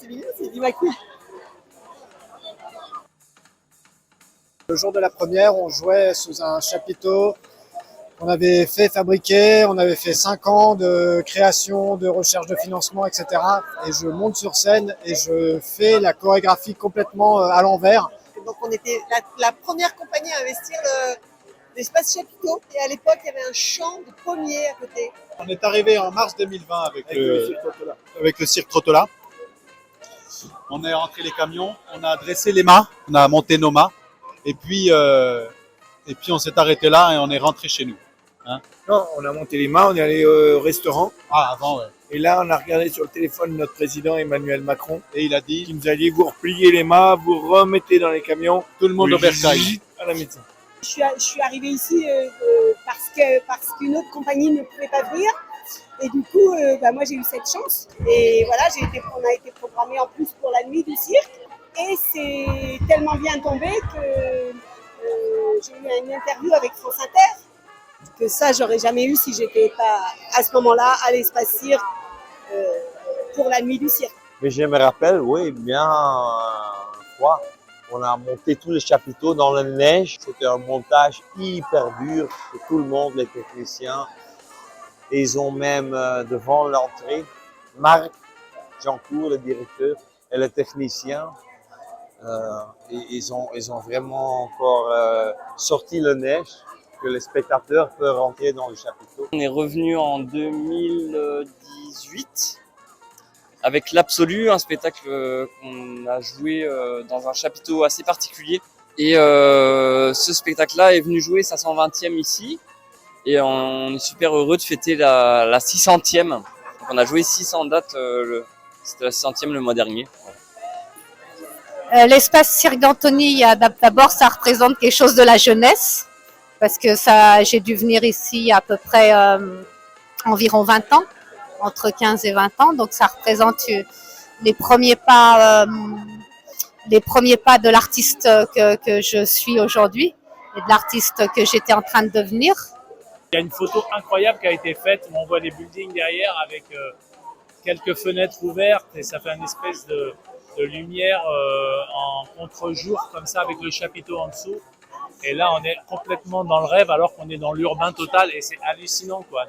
c'est mignon, c'est dit ma couille. Le jour de la première, on jouait sous un chapiteau qu'on avait fait fabriquer. On avait fait 5 ans de création, de recherche de financement, etc. Et je monte sur scène et je fais la chorégraphie complètement à l'envers. Donc on était la première compagnie à investir l'espace chapiteau. Et à l'époque, il y avait un champ de pommiers à côté. On est arrivé en mars 2020 avec le cirque Trottola. On a rentré les camions, on a dressé les mâts, on a monté nos mâts. Et puis on s'est arrêté là et on est rentré chez nous. Hein. Non, on a monté les mâts, on est allé au restaurant. Ah, avant, ouais. Et là, on a regardé sur le téléphone notre président Emmanuel Macron. Et il a dit, Il nous a dit, vous repliez les mâts, vous remettez dans les camions. tout le monde au bercail. À la médecin. Je suis arrivée ici parce qu'une autre compagnie ne pouvait pas venir. Et du coup, moi j'ai eu cette chance. Et voilà, on a été programmé en plus pour la nuit du cirque. Et c'est tellement bien tombé que j'ai eu une interview avec France Inter. Que ça, j'aurais jamais eu si j'étais pas à ce moment-là à l'espace cirque pour la nuit du cirque. Mais je me rappelle, oui, bien une fois, on a monté tous les chapiteaux dans la neige. C'était un montage hyper dur pour tout le monde, les techniciens. Et ils ont même devant l'entrée, Marc Jeancourt, le directeur, et le technicien. Ils ont vraiment encore sorti la neige que les spectateurs peuvent rentrer dans le chapiteau. On est revenu en 2018 avec l'Absolu, un spectacle qu'on a joué dans un chapiteau assez particulier. Et ce spectacle-là est venu jouer sa 120e ici. Et on est super heureux de fêter la 600e. Donc on a joué 600 dates, c'était la 600e le mois dernier. L'espace Cirque d'Antony, d'abord, ça représente quelque chose de la jeunesse. Parce que j'ai dû venir ici à peu près environ 20 ans, entre 15 et 20 ans. Donc ça représente les premiers pas de l'artiste que je suis aujourd'hui et de l'artiste que j'étais en train de devenir. Il y a une photo incroyable qui a été faite où on voit les buildings derrière avec quelques fenêtres ouvertes et ça fait une espèce de lumière en contre-jour comme ça avec le chapiteau en dessous. Et là, on est complètement dans le rêve alors qu'on est dans l'urbain total et c'est hallucinant, quoi.